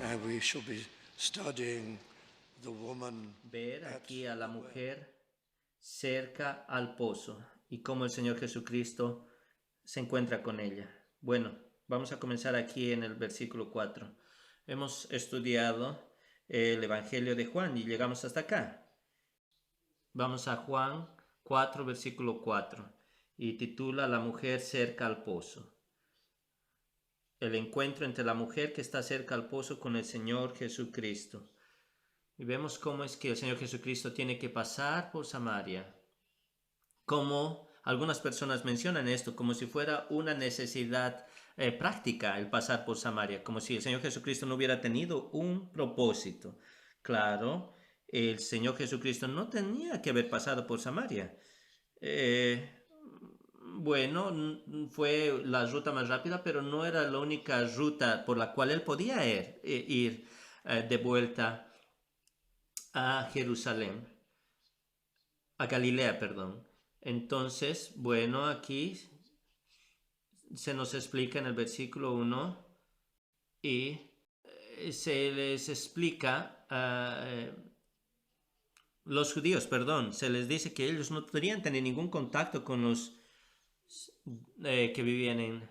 and we shall be studying the woman Ver at aquí a la the well. mujer cerca al pozo y cómo el Señor Jesucristo se encuentra con ella. Bueno, vamos a comenzar aquí en el versículo 4. Hemos estudiado el Evangelio de Juan y llegamos hasta acá. Vamos a Juan 4, versículo 4, y titula La mujer cerca al pozo. El encuentro entre la mujer que está cerca al pozo con el Señor Jesucristo. Y vemos cómo es que el Señor Jesucristo tiene que pasar por Samaria. Como algunas personas mencionan esto como si fuera una necesidad práctica el pasar por Samaria, como si el Señor Jesucristo no hubiera tenido un propósito. Claro, el Señor Jesucristo no tenía que haber pasado por Samaria. Eh, bueno, fue la ruta más rápida, pero no era la única ruta por la cual él podía ir de vuelta a Jerusalén, a Galilea, perdón. Entonces, bueno, aquí se nos explica en el versículo 1 y se les explica los judíos, perdón, se les dice que ellos no podrían tener ningún contacto con los que vivían en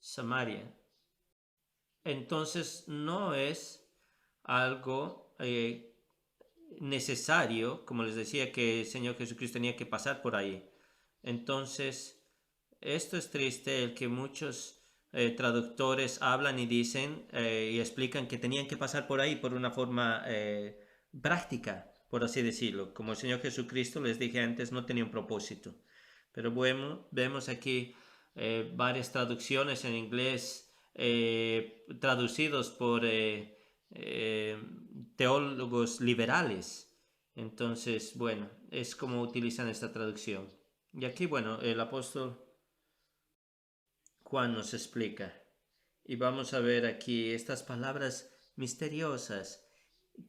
Samaria. Entonces no es algo necesario, como les decía, que el Señor Jesucristo tenía que pasar por ahí. Entonces, esto es triste, el que muchos traductores hablan y dicen y explican que tenían que pasar por ahí por una forma práctica, por así decirlo. Como el Señor Jesucristo, les dije antes, no tenía un propósito. Pero bueno, vemos aquí varias traducciones en inglés traducidos por teólogos liberales. Entonces, bueno, es como utilizan esta traducción. Y aquí, bueno, el apóstol Juan nos explica. Y vamos a ver aquí estas palabras misteriosas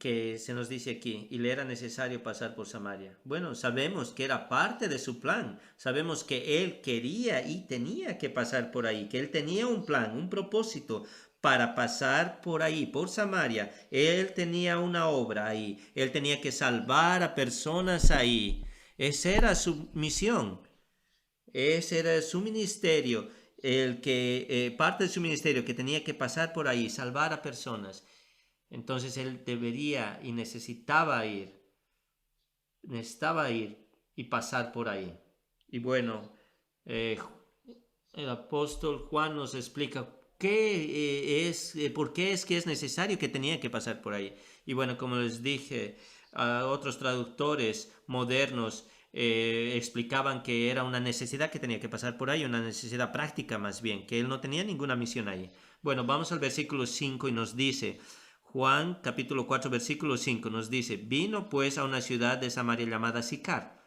que se nos dice aquí, y le era necesario pasar por Samaria. Bueno, sabemos que era parte de su plan, sabemos que él quería y tenía que pasar por ahí, que él tenía un plan, un propósito para pasar por ahí, por Samaria. Él tenía una obra ahí, él tenía que salvar a personas ahí. Esa era su misión. Ese era su ministerio, el que parte de su ministerio que tenía que pasar por ahí, salvar a personas. Entonces él debería y necesitaba ir y pasar por ahí. Y bueno, eh, el apóstol Juan nos explica por qué es que es necesario que tenía que pasar por ahí. Y bueno, como les dije, a otros traductores modernos explicaban que era una necesidad que tenía que pasar por ahí, una necesidad práctica más bien, que él no tenía ninguna misión ahí. Bueno, vamos al versículo 5 y nos dice, Juan capítulo 4 versículo 5 nos dice, vino pues a una ciudad de Samaria llamada Sicar.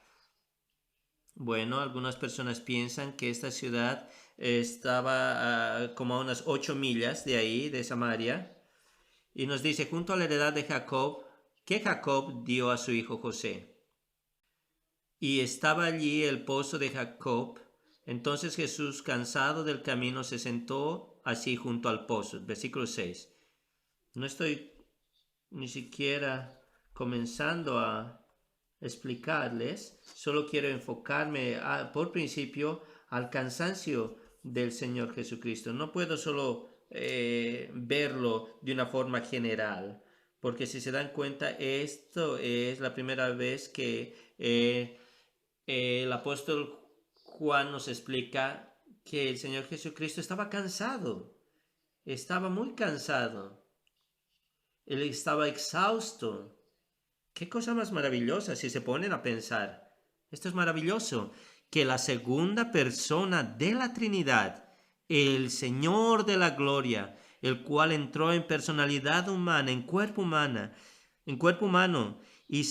Bueno, algunas personas piensan que esta ciudad estaba como a unas 8 millas de ahí, de Samaria, y nos dice, junto a la heredad de Jacob, que Jacob dio a su hijo José. Y estaba allí el pozo de Jacob. Entonces Jesús, cansado del camino, se sentó así junto al pozo. Versículo 6. No estoy ni siquiera comenzando a explicarles, solo quiero enfocarme por principio al cansancio del Señor Jesucristo. No puedo solo verlo de una forma general, porque si se dan cuenta, esto es la primera vez que el apóstol Juan nos explica que el Señor Jesucristo estaba cansado, estaba muy cansado, él estaba exhausto. Qué cosa más maravillosa si se ponen a pensar. Esto es maravilloso, que la segunda persona de la Trinidad, el Señor de la Gloria, el cual entró en personalidad humana, en cuerpo humano, y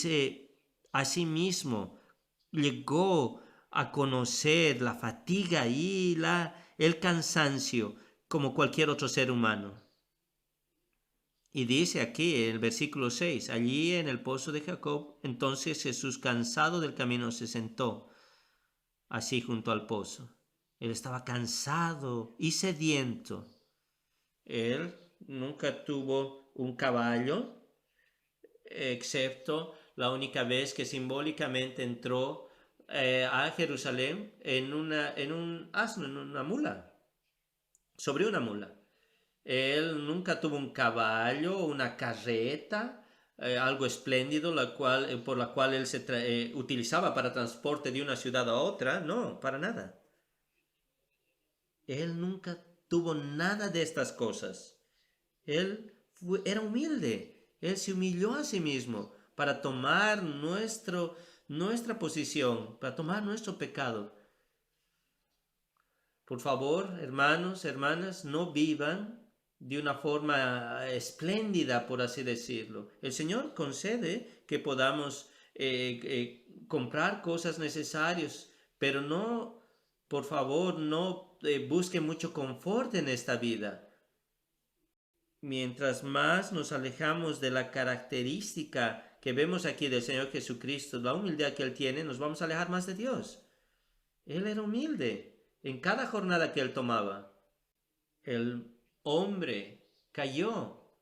a sí mismo llegó a conocer la fatiga y el cansancio como cualquier otro ser humano. Y dice aquí en el versículo 6, allí en el pozo de Jacob, entonces Jesús, cansado del camino, se sentó así junto al pozo. Él estaba cansado y sediento. Él nunca tuvo un caballo, excepto la única vez que simbólicamente entró a Jerusalén en un asno, en una mula, sobre una mula. Él nunca tuvo un caballo, una carreta, algo espléndido por la cual él se utilizaba para transporte de una ciudad a otra. No, para nada. Él nunca tuvo nada de estas cosas. Era humilde. Él se humilló a sí mismo para tomar nuestra posición, para tomar nuestro pecado. Por favor, hermanos, hermanas, no vivan de una forma espléndida, por así decirlo. El Señor concede que podamos comprar cosas necesarias, pero no, por favor, no busquen mucho confort en esta vida. Mientras más nos alejamos de la característica que vemos aquí del Señor Jesucristo, la humildad que Él tiene, nos vamos a alejar más de Dios. Él era humilde en cada jornada que Él tomaba. El hombre cayó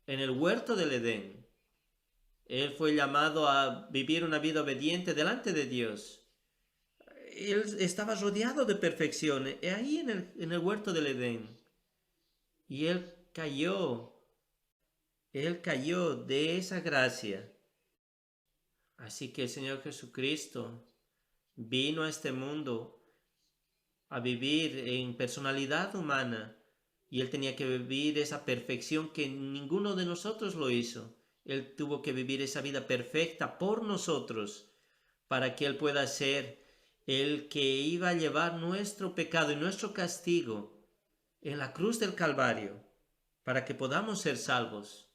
en el huerto del Edén. Él fue llamado a vivir una vida obediente delante de Dios. Él estaba rodeado de perfección, ahí en el huerto del Edén. Y él cayó de esa gracia. Así que el Señor Jesucristo vino a este mundo a vivir en personalidad humana y Él tenía que vivir esa perfección que ninguno de nosotros lo hizo. Él tuvo que vivir esa vida perfecta por nosotros para que Él pueda ser el que iba a llevar nuestro pecado y nuestro castigo en la cruz del Calvario para que podamos ser salvos.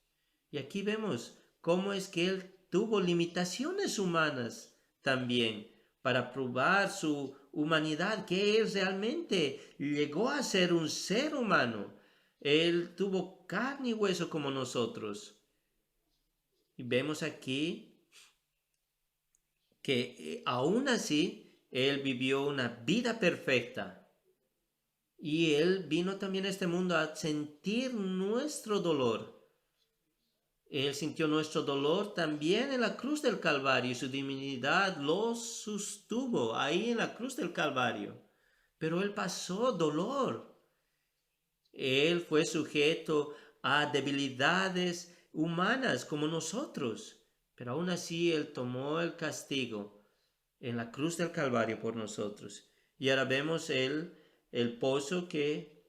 Y aquí vemos cómo es que Él tuvo limitaciones humanas también para probar su humanidad, que Él realmente llegó a ser un ser humano. Él tuvo carne y hueso como nosotros. Y vemos aquí que aún así Él vivió una vida perfecta. Y Él vino también a este mundo a sentir nuestro dolor. Él sintió nuestro dolor también en la cruz del Calvario y su divinidad lo sostuvo ahí en la cruz del Calvario. Pero Él pasó dolor. Él fue sujeto a debilidades humanas como nosotros. Pero aún así Él tomó el castigo en la cruz del Calvario por nosotros. Y ahora vemos el pozo que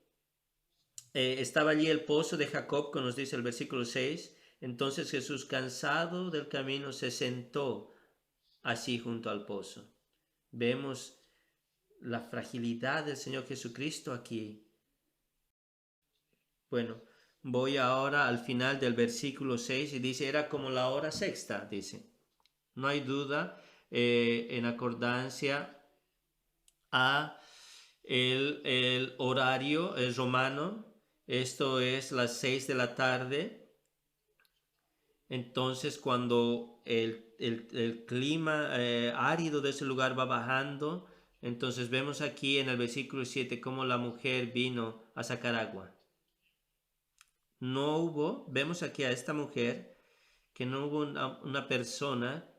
estaba allí, el pozo de Jacob, como nos dice el versículo 6. Entonces Jesús, cansado del camino, se sentó así junto al pozo. Vemos la fragilidad del Señor Jesucristo aquí. Bueno, voy ahora al final del versículo 6 y dice, era como la hora sexta, dice. No hay duda, en acordancia a el horario romano. Esto es las 6 de la tarde. Entonces, cuando el clima árido de ese lugar va bajando, entonces vemos aquí en el versículo 7 cómo la mujer vino a sacar agua. Vemos aquí a esta mujer, que no hubo una persona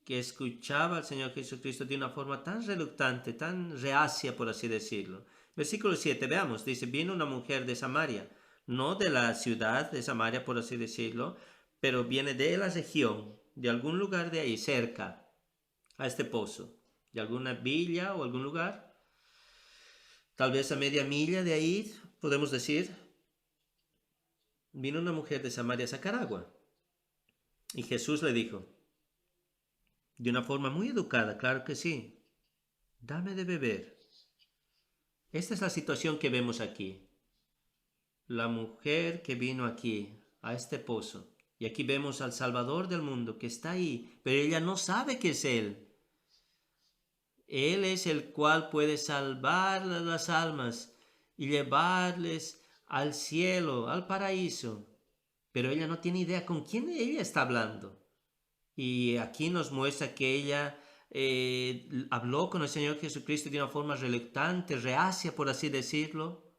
que escuchaba al Señor Jesucristo de una forma tan reluctante, tan reacia, por así decirlo. Versículo 7, veamos, dice, vino una mujer de Samaria, no de la ciudad de Samaria, por así decirlo, pero viene de la región, de algún lugar de ahí, cerca a este pozo, de alguna villa o algún lugar, tal vez a media milla de ahí, podemos decir. Vino una mujer de Samaria a sacar agua. Y Jesús le dijo, de una forma muy educada, claro que sí, dame de beber. Esta es la situación que vemos aquí. La mujer que vino aquí, a este pozo, y aquí vemos al Salvador del mundo que está ahí, pero ella no sabe que es Él. Él es el cual puede salvar las almas y llevarles al cielo, al paraíso. Pero ella no tiene idea con quién ella está hablando. Y aquí nos muestra que ella habló con el Señor Jesucristo de una forma reluctante, reacia, por así decirlo.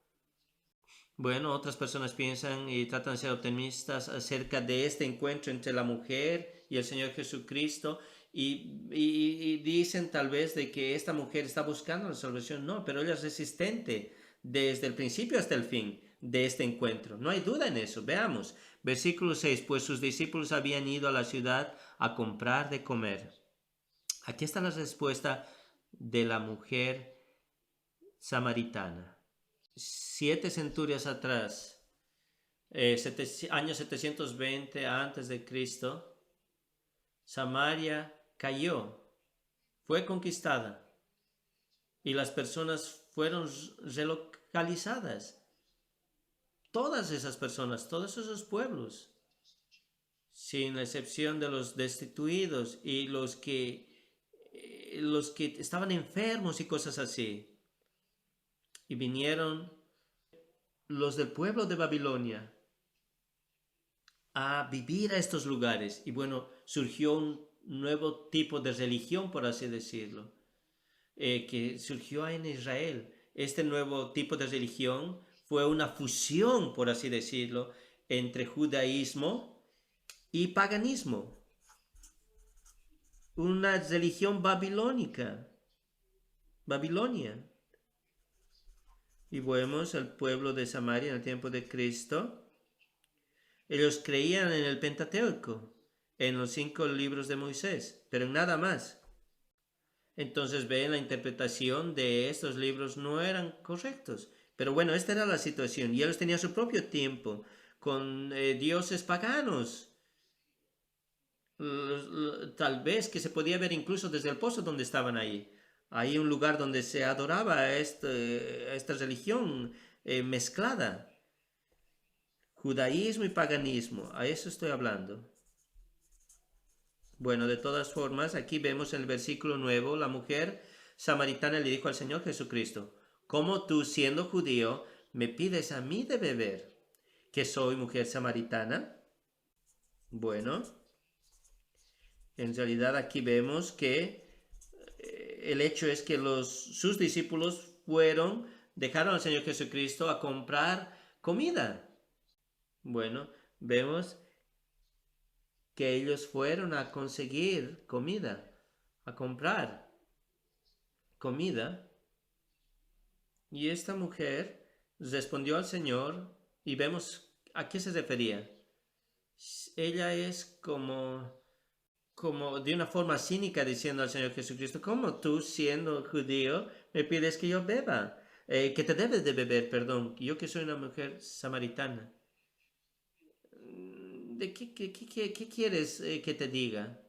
Bueno, otras personas piensan y tratan de ser optimistas acerca de este encuentro entre la mujer y el Señor Jesucristo y dicen tal vez de que esta mujer está buscando la salvación. No, pero ella es resistente desde el principio hasta el fin de este encuentro. No hay duda en eso. Veamos. Versículo 6. Pues sus discípulos habían ido a la ciudad a comprar de comer. Aquí está la respuesta de la mujer samaritana. 7 centurias atrás, año 720 antes de Cristo, Samaria cayó, fue conquistada y las personas fueron relocalizadas. Todas esas personas, todos esos pueblos, sin la excepción de los destituidos y los que estaban enfermos y cosas así. Y vinieron los del pueblo de Babilonia a vivir a estos lugares. Y bueno, surgió un nuevo tipo de religión, por así decirlo, que surgió en Israel. Este nuevo tipo de religión fue una fusión, por así decirlo, entre judaísmo y paganismo. Una religión babilónica, Babilonia. Y vemos al pueblo de Samaria en el tiempo de Cristo. Ellos creían en el Pentateuco, en los 5 libros de Moisés, pero en nada más. Entonces ven la interpretación de estos libros no eran correctos. Pero bueno, esta era la situación y ellos tenían su propio tiempo con dioses paganos. Tal vez que se podía ver incluso desde el pozo donde estaban ahí. Hay un lugar donde se adoraba a esta religión mezclada. Judaísmo y paganismo, a eso estoy hablando. Bueno, de todas formas, aquí vemos en el versículo 9, la mujer samaritana le dijo al Señor Jesucristo, ¿cómo tú, siendo judío, me pides a mí de beber, que soy mujer samaritana? Bueno, en realidad aquí vemos que el hecho es que sus discípulos dejaron al Señor Jesucristo a comprar comida. Bueno, vemos que ellos fueron a conseguir comida, a comprar comida. Y esta mujer respondió al Señor y vemos a qué se refería. Ella es como de una forma cínica diciendo al Señor Jesucristo, ¿cómo tú, siendo judío, me pides que yo beba? Que te debes de beber, perdón, yo que soy una mujer samaritana. ¿De qué quieres que te diga?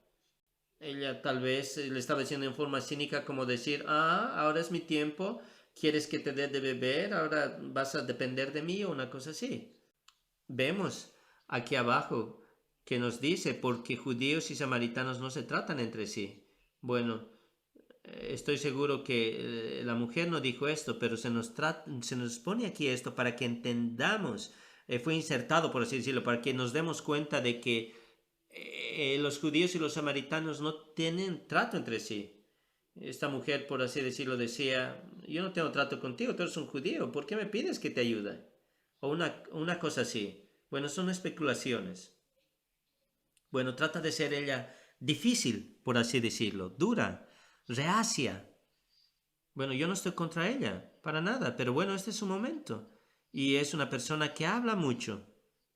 Ella tal vez le estaba diciendo en forma cínica como decir, ahora es mi tiempo, quieres que te dé de beber, ahora vas a depender de mí o una cosa así. Vemos aquí abajo que nos dice, porque judíos y samaritanos no se tratan entre sí. Bueno, estoy seguro que la mujer no dijo esto, pero se nos pone aquí esto para que entendamos, fue insertado por así decirlo, para que nos demos cuenta de que los judíos y los samaritanos no tienen trato entre sí. Esta mujer, por así decirlo, decía, yo no tengo trato contigo, tú eres un judío, ¿por qué me pides que te ayude? O una cosa así. Bueno, son especulaciones. Bueno, trata de ser ella difícil, por así decirlo, dura, reacia. Bueno, yo no estoy contra ella, para nada, pero bueno, este es su momento. Y es una persona que habla mucho.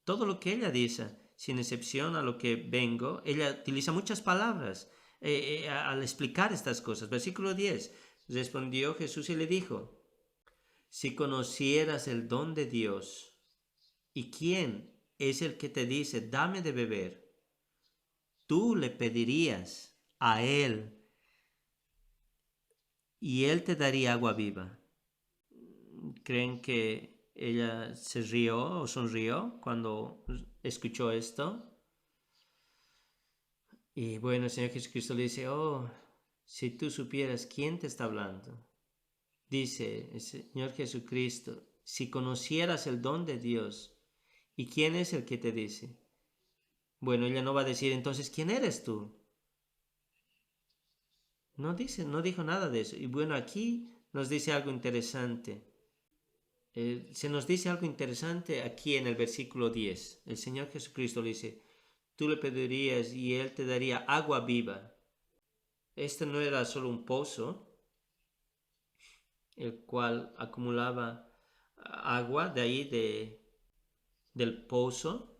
Todo lo que ella dice, sin excepción a lo que vengo, ella utiliza muchas palabras al explicar estas cosas. Versículo 10. Respondió Jesús y le dijo, si conocieras el don de Dios y quién es el que te dice, dame de beber, tú le pedirías a él y él te daría agua viva. ¿Creen que ella se rió o sonrió cuando escuchó esto? Y bueno, el Señor Jesucristo le dice, si tú supieras quién te está hablando. Dice el Señor Jesucristo, si conocieras el don de Dios, ¿y quién es el que te dice? Bueno, ella no va a decir, entonces, ¿quién eres tú? No dijo nada de eso. Y bueno, aquí nos dice algo interesante. se nos dice algo interesante aquí en el versículo 10. El Señor Jesucristo le dice, tú le pedirías y Él te daría agua viva. Este no era solo un pozo, el cual acumulaba agua de ahí del pozo,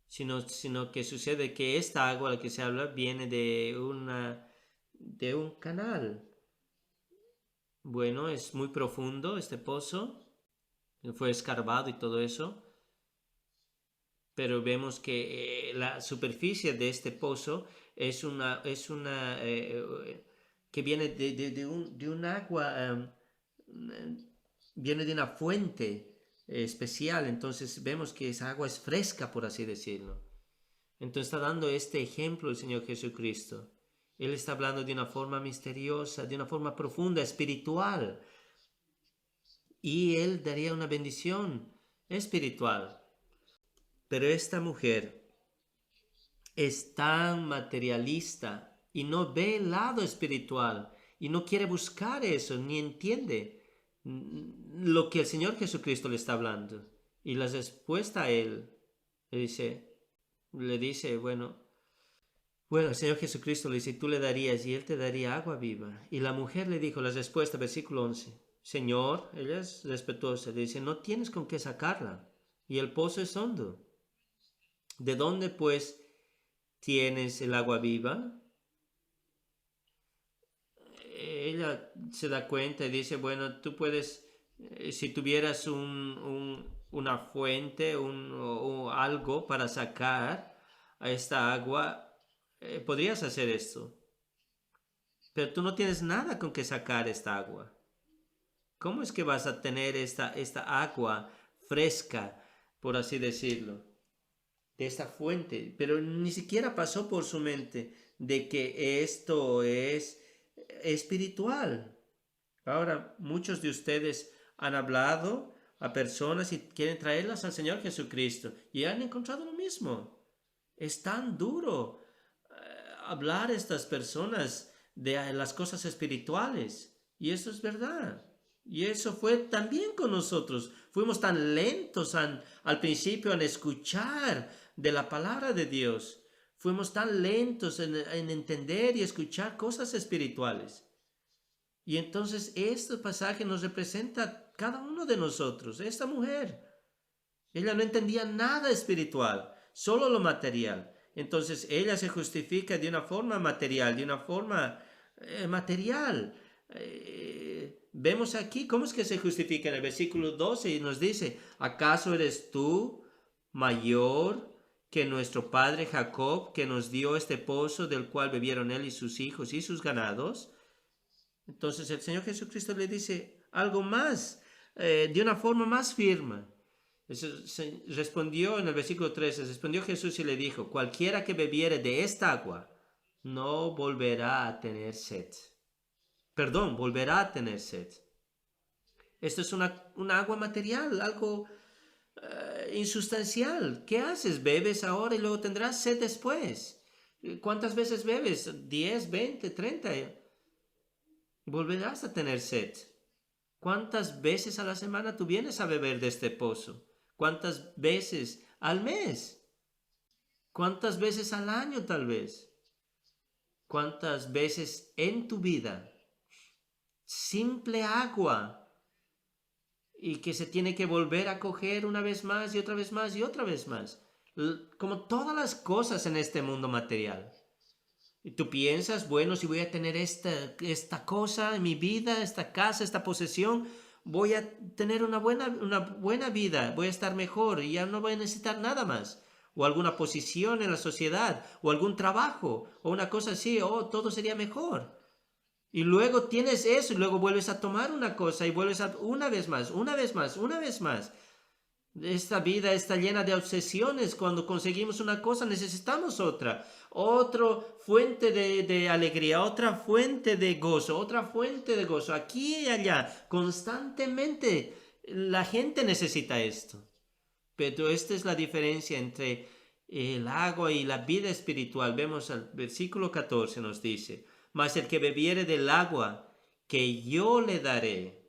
sino que sucede que esta agua de la que se habla viene de un canal. Bueno, es muy profundo este pozo, fue escarbado y todo eso, pero vemos que la superficie de este pozo es una que viene de un agua, viene de una fuente especial, entonces vemos que esa agua es fresca, por así decirlo. Entonces está dando este ejemplo el Señor Jesucristo. Él está hablando de una forma misteriosa, de una forma profunda, espiritual. Y Él daría una bendición espiritual. Pero esta mujer es tan materialista y no ve el lado espiritual y no quiere buscar eso, ni entiende lo que el Señor Jesucristo le está hablando. Y la respuesta a Él le dice, bueno, el Señor Jesucristo le dice, tú le darías y Él te daría agua viva. Y la mujer le dijo, la respuesta, versículo 11, Señor, ella es respetuosa, le dice, no tienes con qué sacarla y el pozo es hondo. ¿De dónde pues tienes el agua viva? Ella se da cuenta y dice, bueno, tú puedes, si tuvieras una fuente o algo para sacar a esta agua, podrías hacer esto. Pero tú no tienes nada con que sacar esta agua. ¿Cómo es que vas a tener esta agua fresca, por así decirlo, de esta fuente? Pero ni siquiera pasó por su mente de que esto es espiritual. Ahora, muchos de ustedes han hablado a personas y quieren traerlas al Señor Jesucristo y han encontrado lo mismo. Es tan duro hablar a estas personas de las cosas espirituales. Y eso es verdad. Y eso fue también con nosotros. Fuimos tan lentos al principio en escuchar de la palabra de Dios. Fuimos tan lentos en entender y escuchar cosas espirituales. Y entonces este pasaje nos representa a cada uno de nosotros. Esta mujer, ella no entendía nada espiritual, solo lo material. Entonces ella se justifica de una forma material, de una forma material. Vemos aquí cómo es que se justifica en el versículo 12 y nos dice, ¿acaso eres tú mayor que nuestro padre Jacob, que nos dio este pozo del cual bebieron él y sus hijos y sus ganados? Entonces el Señor Jesucristo le dice algo más, de una forma más firme. Respondió en el versículo 13, respondió Jesús y le dijo, cualquiera que bebiere de esta agua no volverá a tener sed. Perdón, volverá a tener sed. Esto es una agua material, algo insustancial. ¿Qué haces? Bebes ahora y luego tendrás sed después. ¿Cuántas veces bebes? 10, 20, 30. Volverás a tener sed. ¿Cuántas veces a la semana tú vienes a beber de este pozo? ¿Cuántas veces al mes? ¿Cuántas veces al año tal vez? ¿Cuántas veces en tu vida? Simple agua. Y que se tiene que volver a coger una vez más y otra vez más y otra vez más. Como todas las cosas en este mundo material. Y tú piensas, bueno, si voy a tener esta cosa en mi vida, esta casa, esta posesión, voy a tener una buena vida, voy a estar mejor y ya no voy a necesitar nada más. O alguna posición en la sociedad, o algún trabajo, o una cosa así, todo sería mejor. Y luego tienes eso y luego vuelves a tomar una cosa y vuelves a una vez más, una vez más, una vez más. Esta vida está llena de obsesiones. Cuando conseguimos una cosa necesitamos otra fuente de alegría, otra fuente de gozo, otra fuente de gozo, aquí y allá, constantemente la gente necesita esto. Pero esta es la diferencia entre el agua y la vida espiritual. Vemos al versículo 14 nos dice, mas el que bebiere del agua que yo le daré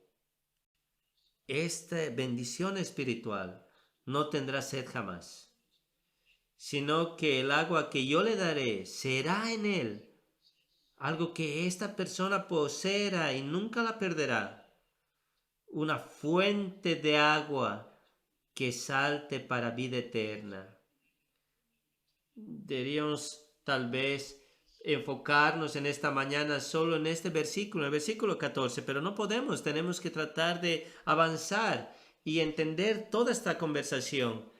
esta bendición espiritual, no tendrá sed jamás, sino que el agua que yo le daré será en él, algo que esta persona poseerá y nunca la perderá, una fuente de agua que salte para vida eterna. Deberíamos tal vez enfocarnos en esta mañana solo en este versículo, el versículo 14, pero no podemos, tenemos que tratar de avanzar y entender toda esta conversación.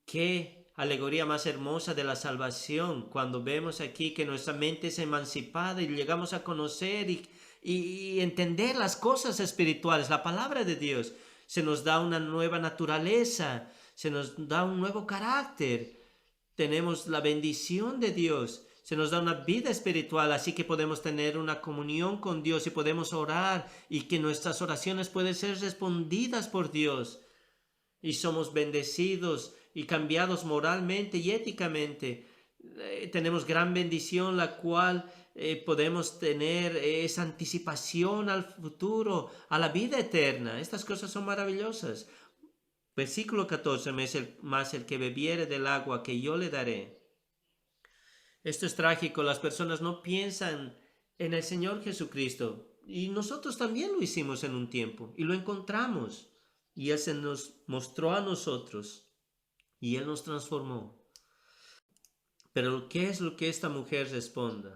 Qué alegoría más hermosa de la salvación cuando vemos aquí que nuestra mente es emancipada y llegamos a conocer y entender las cosas espirituales, la palabra de Dios. Se nos da una nueva naturaleza, se nos da un nuevo carácter. Tenemos la bendición de Dios, se nos da una vida espiritual, así que podemos tener una comunión con Dios y podemos orar y que nuestras oraciones pueden ser respondidas por Dios. Y somos bendecidos y cambiados moralmente y éticamente. Tenemos gran bendición, la cual podemos tener esa anticipación al futuro, a la vida eterna. Estas cosas son maravillosas. Versículo 14, más el que bebiere del agua que yo le daré. Esto es trágico, las personas no piensan en el Señor Jesucristo. Y nosotros también lo hicimos en un tiempo y lo encontramos. Y Él se nos mostró a nosotros y Él nos transformó. Pero ¿qué es lo que esta mujer responde?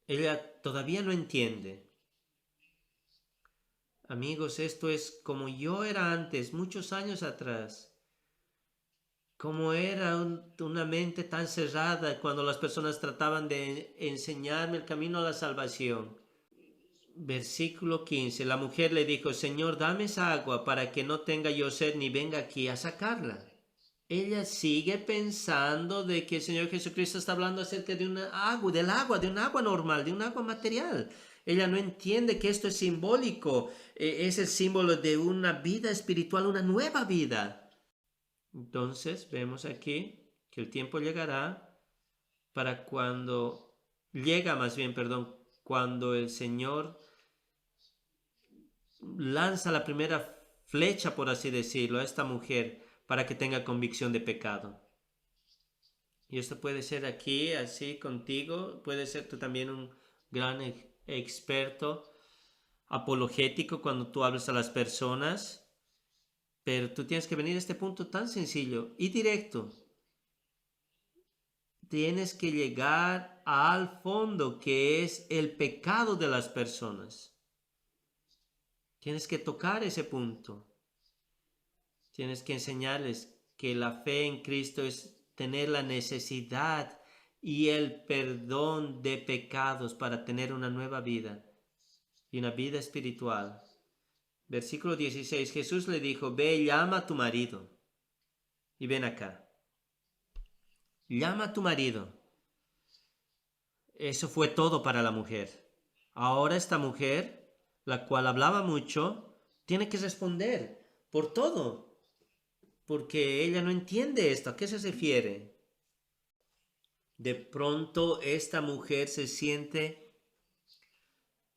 Ella todavía no entiende. Amigos, esto es como yo era antes, muchos años atrás. Como era una mente tan cerrada cuando las personas trataban de enseñarme el camino a la salvación. Versículo 15. La mujer le dijo, Señor, dame esa agua para que no tenga yo sed ni venga aquí a sacarla. Ella sigue pensando de que el Señor Jesucristo está hablando acerca de una agua, de un agua normal, de un agua material. Ella no entiende que esto es simbólico, es el símbolo de una vida espiritual, una nueva vida. Entonces vemos aquí que el tiempo llegará cuando el Señor lanza la primera flecha, por así decirlo, a esta mujer para que tenga convicción de pecado. Y esto puede ser aquí, así contigo, puede ser tú también un gran experto apologético cuando tú hablas a las personas, pero tú tienes que venir a este punto tan sencillo y directo. Tienes que llegar al fondo, que es el pecado de las personas. Tienes que tocar ese punto. Tienes que enseñarles que la fe en Cristo es tener la necesidad y el perdón de pecados para tener una nueva vida y una vida espiritual. Versículo 16, Jesús le dijo, ve, llama a tu marido y ven acá. Llama a tu marido. Eso fue todo para la mujer. Ahora esta mujer, la cual hablaba mucho, tiene que responder por todo. Porque ella no entiende esto. ¿A qué se refiere? De pronto esta mujer se siente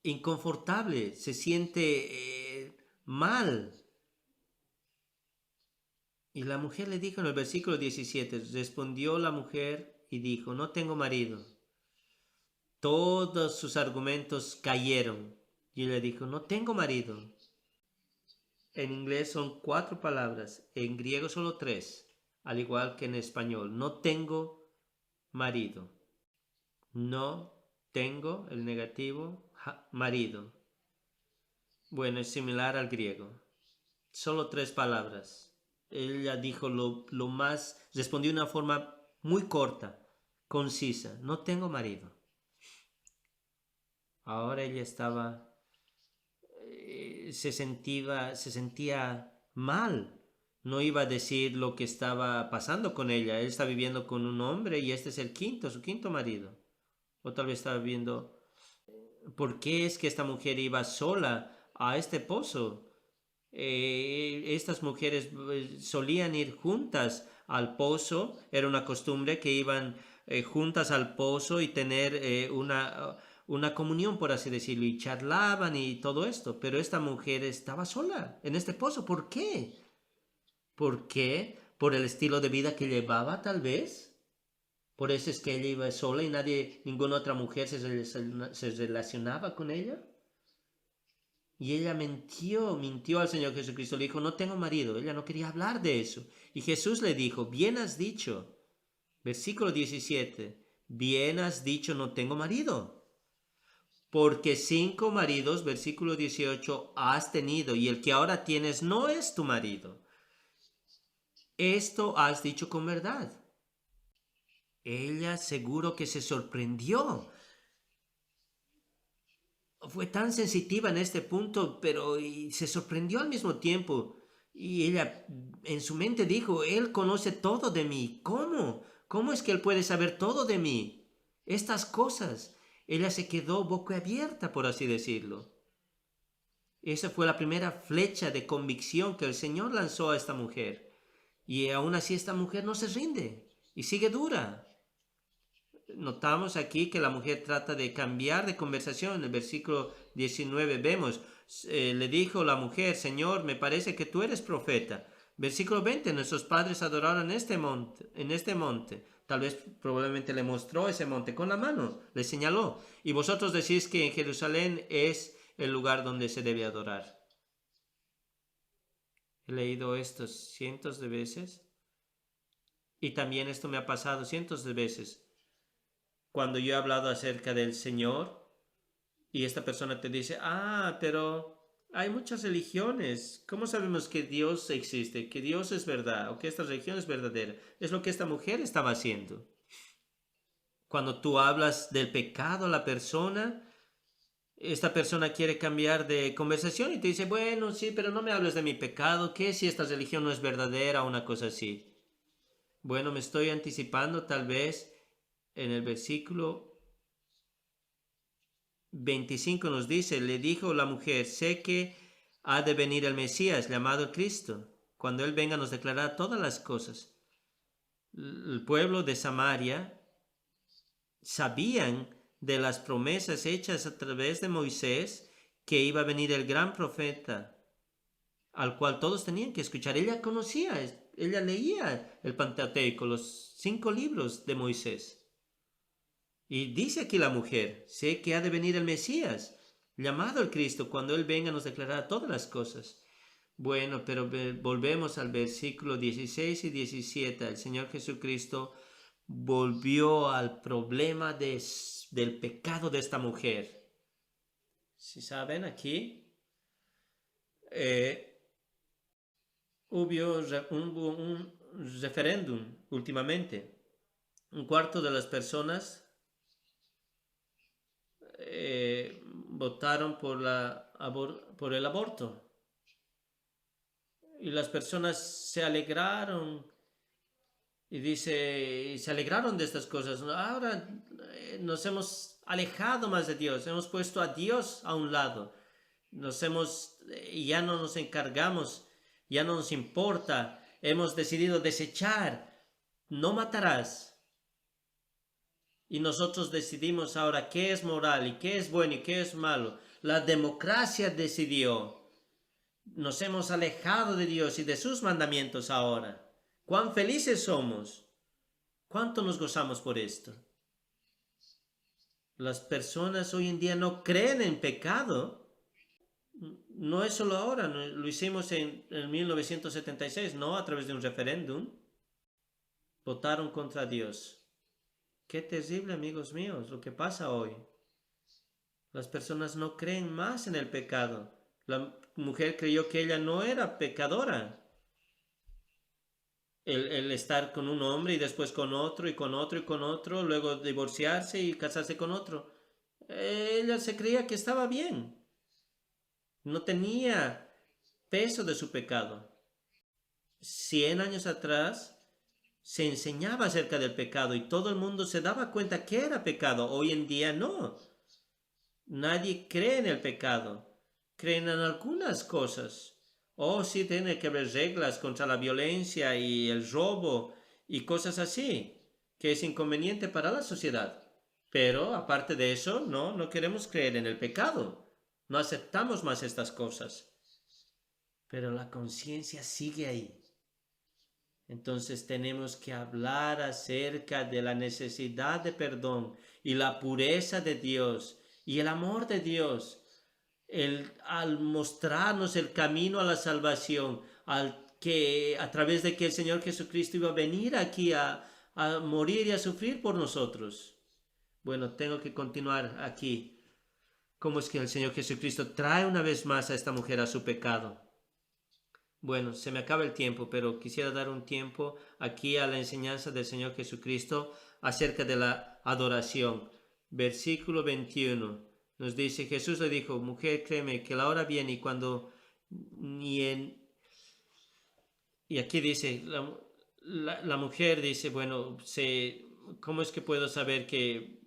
inconfortable, se siente mal. Y la mujer le dijo en el versículo 17, respondió la mujer y dijo, no tengo marido. Todos sus argumentos cayeron. Y ella dijo, no tengo marido. En inglés son 4 palabras, en griego solo 3, al igual que en español. No tengo marido. No tengo, el negativo, marido. Bueno, es similar al griego. Solo 3 palabras. Ella dijo lo más, respondió de una forma muy corta, concisa. No tengo marido. Ahora ella estaba se sentía mal. No iba a decir lo que estaba pasando con ella. Él está viviendo con un hombre y este es su quinto marido. O tal vez estaba viendo por qué es que esta mujer iba sola a este pozo. Estas mujeres solían ir juntas al pozo. Era una costumbre que iban juntas al pozo y tener una comunión, por así decirlo, y charlaban y todo esto, pero esta mujer estaba sola en este pozo. ¿Por qué? ¿Por qué? ¿Por el estilo de vida que llevaba, tal vez? Por eso es que ella iba sola y ninguna otra mujer se relacionaba con ella. Y ella mintió al Señor Jesucristo. Le dijo, no tengo marido. Ella no quería hablar de eso. Y Jesús le dijo, bien has dicho. Versículo 17. Bien has dicho, no tengo marido. Porque 5 maridos, versículo 18, has tenido, y el que ahora tienes no es tu marido. Esto has dicho con verdad. Ella seguro que se sorprendió. Fue tan sensitiva en este punto, pero se sorprendió al mismo tiempo. Y ella en su mente dijo, Él conoce todo de mí. ¿Cómo? ¿Cómo es que Él puede saber todo de mí? Estas cosas. Ella se quedó boca abierta, por así decirlo. Esa fue la primera flecha de convicción que el Señor lanzó a esta mujer. Y aún así esta mujer no se rinde y sigue dura. Notamos aquí que la mujer trata de cambiar de conversación. En el versículo 19 vemos, le dijo la mujer, Señor, me parece que tú eres profeta. Versículo 20, nuestros padres adoraron en este monte. Tal vez probablemente le mostró ese monte con la mano, le señaló. Y vosotros decís que en Jerusalén es el lugar donde se debe adorar. He leído esto cientos de veces. Y también esto me ha pasado cientos de veces. Cuando yo he hablado acerca del Señor y esta persona te dice, pero hay muchas religiones. ¿Cómo sabemos que Dios existe, que Dios es verdad o que esta religión es verdadera? Es lo que esta mujer estaba haciendo. Cuando tú hablas del pecado a la persona, esta persona quiere cambiar de conversación y te dice, bueno, sí, pero no me hables de mi pecado. ¿Qué si esta religión no es verdadera o una cosa así? Bueno, me estoy anticipando tal vez. En el versículo 25 nos dice, le dijo la mujer, sé que ha de venir el Mesías, llamado Cristo. Cuando Él venga nos declarará todas las cosas. El pueblo de Samaria sabían de las promesas hechas a través de Moisés que iba a venir el gran profeta, al cual todos tenían que escuchar. Ella conocía, ella leía el Pentateuco, los 5 libros de Moisés. Y dice aquí la mujer, sé que ha de venir el Mesías, llamado el Cristo, cuando Él venga nos declarará todas las cosas. Bueno, pero volvemos al versículo 16 y 17. El Señor Jesucristo volvió al problema del pecado de esta mujer. Si saben, aquí hubo un referéndum últimamente. Un cuarto de las personas votaron por el aborto. Y las personas se alegraron y se alegraron de estas cosas. Ahora nos hemos alejado más de Dios, hemos puesto a Dios a un lado, ya no nos encargamos, ya no nos importa, hemos decidido desechar, no matarás. Y nosotros decidimos ahora qué es moral y qué es bueno y qué es malo. La democracia decidió. Nos hemos alejado de Dios y de sus mandamientos ahora. ¡Cuán felices somos! ¿Cuánto nos gozamos por esto? Las personas hoy en día no creen en pecado. No es solo ahora, lo hicimos en 1976, no a través de un referéndum. Votaron contra Dios. Qué terrible, amigos míos, lo que pasa hoy. Las personas no creen más en el pecado. La mujer creyó que ella no era pecadora. El estar con un hombre y después con otro y con otro y con otro, luego divorciarse y casarse con otro. Ella se creía que estaba bien. No tenía peso de su pecado. 100 años atrás se enseñaba acerca del pecado y todo el mundo se daba cuenta que era pecado. Hoy en día no. Nadie cree en el pecado. Creen en algunas cosas. Sí tiene que haber reglas contra la violencia y el robo y cosas así, que es inconveniente para la sociedad. Pero aparte de eso, no queremos creer en el pecado. No aceptamos más estas cosas. Pero la conciencia sigue ahí. Entonces tenemos que hablar acerca de la necesidad de perdón y la pureza de Dios y el amor de Dios. Al mostrarnos el camino a la salvación, a través de que el Señor Jesucristo iba a venir aquí a morir y a sufrir por nosotros. Bueno, tengo que continuar aquí. ¿Cómo es que el Señor Jesucristo trae una vez más a esta mujer a su pecado? Bueno, se me acaba el tiempo, pero quisiera dar un tiempo aquí a la enseñanza del Señor Jesucristo acerca de la adoración. Versículo 21 nos dice, Jesús le dijo, mujer, créeme que la hora viene y cuando Y aquí dice, la mujer dice, bueno, ¿cómo es que puedo saber que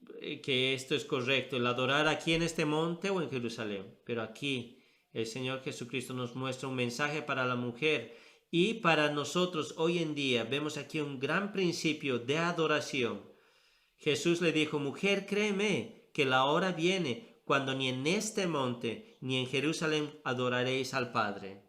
esto es correcto? ¿El adorar aquí en este monte o en Jerusalén? Pero aquí el Señor Jesucristo nos muestra un mensaje para la mujer y para nosotros hoy en día. Vemos aquí un gran principio de adoración. Jesús le dijo, mujer, créeme que la hora viene cuando ni en este monte ni en Jerusalén adoraréis al Padre.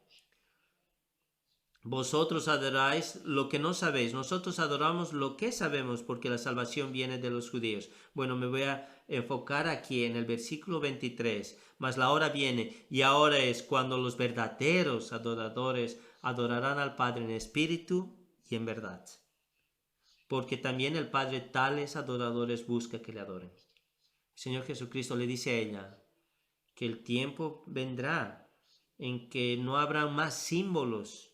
Vosotros adoráis lo que no sabéis, nosotros adoramos lo que sabemos porque la salvación viene de los judíos. Bueno, me voy a enfocar aquí en el versículo 23. Mas la hora viene y ahora es cuando los verdaderos adoradores adorarán al Padre en espíritu y en verdad. Porque también el Padre tales adoradores busca que le adoren. El Señor Jesucristo le dice a ella que el tiempo vendrá en que no habrá más símbolos.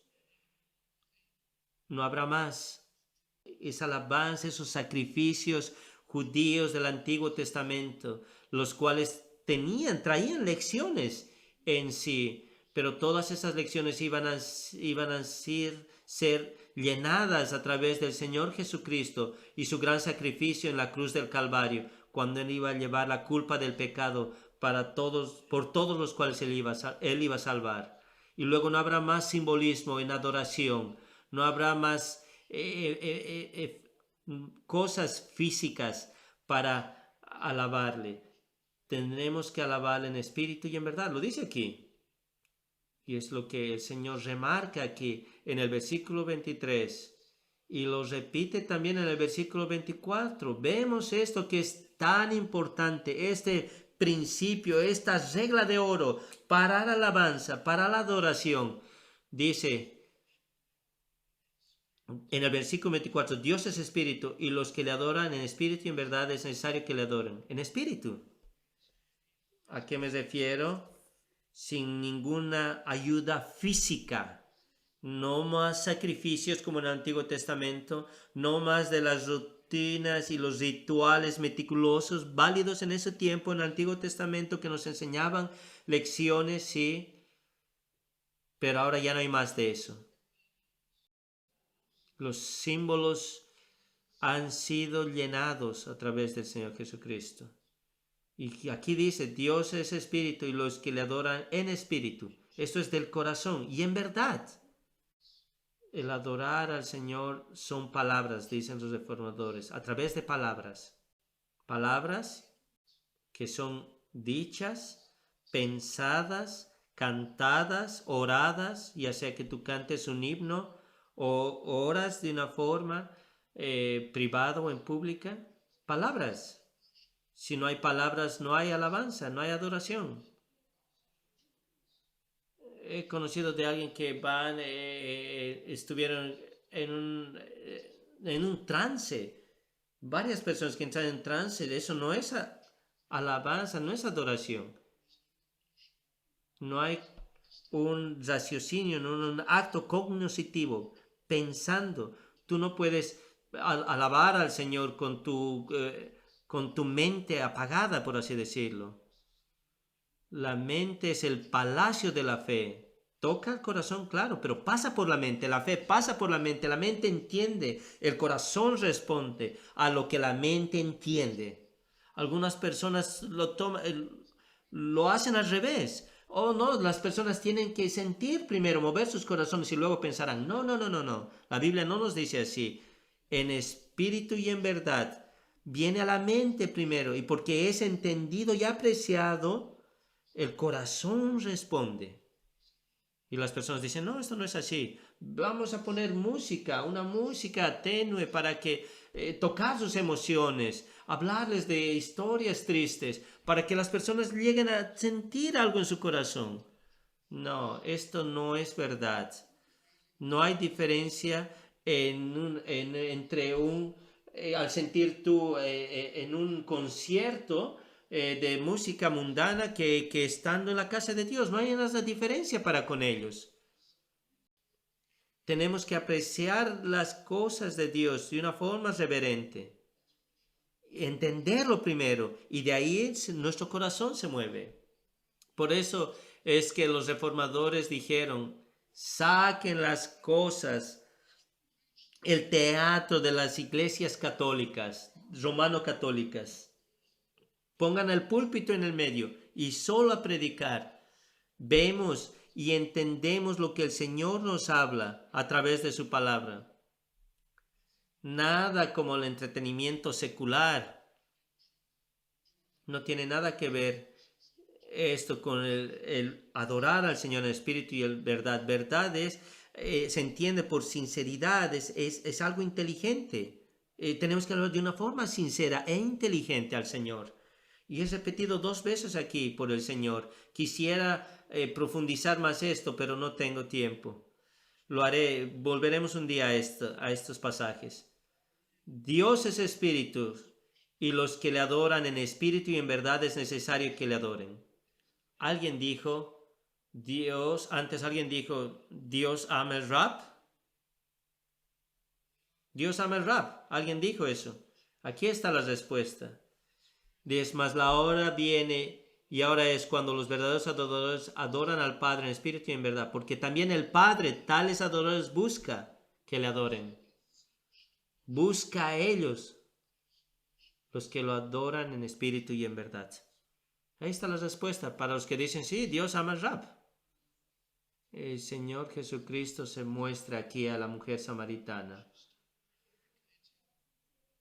No habrá más esa alabanza, esos sacrificios judíos del Antiguo Testamento, los cuales traían lecciones en sí, pero todas esas lecciones iban a ser llenadas a través del Señor Jesucristo y su gran sacrificio en la cruz del Calvario, cuando Él iba a llevar la culpa del pecado por todos los cuales Él iba a salvar. Y luego no habrá más simbolismo en adoración. No habrá más cosas físicas para alabarle. Tendremos que alabarle en espíritu y en verdad. Lo dice aquí. Y es lo que el Señor remarca aquí en el versículo 23. Y lo repite también en el versículo 24. Vemos esto que es tan importante. Este principio, esta regla de oro para la alabanza, para la adoración. Dice en el versículo 24, Dios es espíritu y los que le adoran en espíritu y en verdad es necesario que le adoren. En espíritu. ¿A qué me refiero? Sin ninguna ayuda física. No más sacrificios como en el Antiguo Testamento. No más de las rutinas y los rituales meticulosos válidos en ese tiempo en el Antiguo Testamento que nos enseñaban lecciones, sí. Pero ahora ya no hay más de eso. Los símbolos han sido llenados a través del Señor Jesucristo. Y aquí dice, Dios es espíritu y los que le adoran en espíritu. Esto es del corazón y en verdad. El adorar al Señor son palabras, dicen los reformadores, a través de palabras. Palabras que son dichas, pensadas, cantadas, oradas, ya sea que tú cantes un himno o oras de una forma privada o en pública. Palabras. Si no hay palabras, no hay alabanza, no hay adoración. He conocido de alguien que estuvieron en un trance. Varias personas que entran en trance, eso no es alabanza, no es adoración. No hay un raciocinio, no un acto cognitivo, pensando. Tú no puedes alabar al Señor con tu mente apagada, por así decirlo. La mente es el palacio de la fe. Toca el corazón, claro, pero pasa por la mente. La fe pasa por la mente. La mente entiende. El corazón responde a lo que la mente entiende. Algunas personas lo hacen al revés. Oh, no, las personas tienen que sentir primero, mover sus corazones y luego pensarán. No. La Biblia no nos dice así. En espíritu y en verdad viene a la mente primero, y porque es entendido y apreciado, el corazón responde. Y las personas dicen, no, esto no es así. Vamos a poner música, una música tenue para que tocar sus emociones, hablarles de historias tristes, para que las personas lleguen a sentir algo en su corazón. No, esto no es verdad. No hay diferencia entre al sentir tú en un concierto de música mundana que estando en la casa de Dios. No hay nada de diferencia para con ellos. Tenemos que apreciar las cosas de Dios de una forma reverente. Entenderlo primero y de ahí nuestro corazón se mueve. Por eso es que los reformadores dijeron, saquen las cosas, el teatro de las iglesias católicas, romano-católicas. Pongan el púlpito en el medio y solo a predicar. Vemos y entendemos lo que el Señor nos habla a través de su palabra. Nada como el entretenimiento secular. No tiene nada que ver esto con el adorar al Señor en espíritu y en verdad. Verdad es, se entiende por sinceridad, es algo inteligente. Tenemos que hablar de una forma sincera e inteligente al Señor. Y es repetido 2 veces aquí por el Señor. Quisiera profundizar más esto, pero no tengo tiempo. Lo haré, volveremos un día a estos pasajes. Dios es espíritu, y los que le adoran en espíritu y en verdad es necesario que le adoren. Alguien dijo, Dios ama el rap. Dios ama el rap. Alguien dijo eso. Aquí está la respuesta. Mas la hora viene y ahora es cuando los verdaderos adoradores adoran al Padre en espíritu y en verdad, porque también el Padre tales adoradores busca que le adoren. Busca a ellos, los que lo adoran en espíritu y en verdad. Ahí está la respuesta para los que dicen, sí, Dios ama el rap. El Señor Jesucristo se muestra aquí a la mujer samaritana.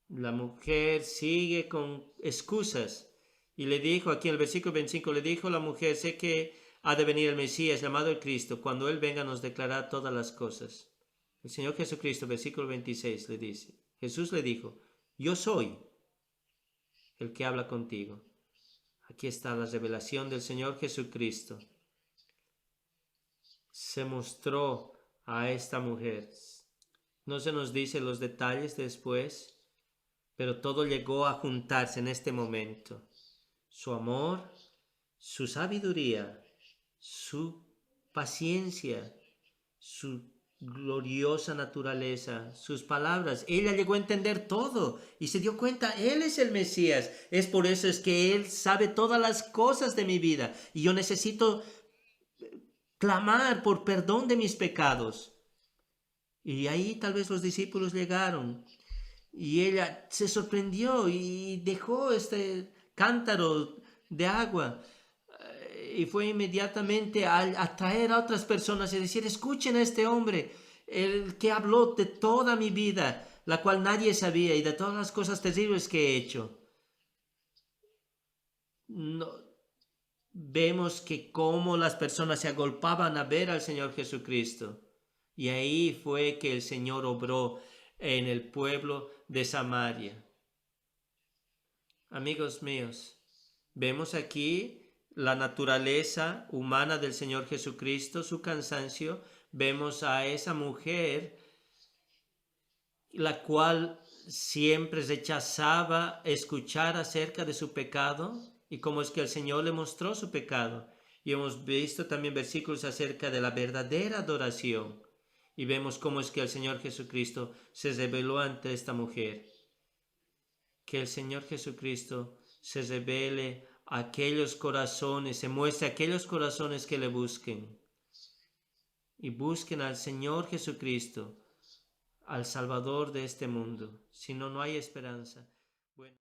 La mujer sigue con excusas y le dijo aquí en el versículo 25, le dijo la mujer, sé que ha de venir el Mesías llamado el Cristo, cuando Él venga nos declarará todas las cosas. El Señor Jesucristo, versículo 26, le dice, Jesús le dijo, yo soy el que habla contigo. Aquí está la revelación del Señor Jesucristo. Se mostró a esta mujer. No se nos dice los detalles después, pero todo llegó a juntarse en este momento. Su amor, su sabiduría, su paciencia, su gloriosa naturaleza, sus palabras. Ella llegó a entender todo y se dio cuenta, Él es el Mesías. Es por eso es que Él sabe todas las cosas de mi vida y yo necesito clamar por perdón de mis pecados. Y ahí tal vez los discípulos llegaron y ella se sorprendió y dejó este cántaro de agua y fue inmediatamente a traer a otras personas y decir, escuchen a este hombre, el que habló de toda mi vida, la cual nadie sabía, y de todas las cosas terribles que he hecho. No, vemos que cómo las personas se agolpaban a ver al Señor Jesucristo. Y ahí fue que el Señor obró en el pueblo de Samaria. Amigos míos, vemos aquí la naturaleza humana del Señor Jesucristo, su cansancio. Vemos a esa mujer, la cual siempre rechazaba escuchar acerca de su pecado y cómo es que el Señor le mostró su pecado. Y hemos visto también versículos acerca de la verdadera adoración. Y vemos cómo es que el Señor Jesucristo se reveló ante esta mujer. Que el Señor Jesucristo se revele a aquellos corazones, se muestre a aquellos corazones que le busquen. Y busquen al Señor Jesucristo, al Salvador de este mundo. Si no, no hay esperanza. Bueno.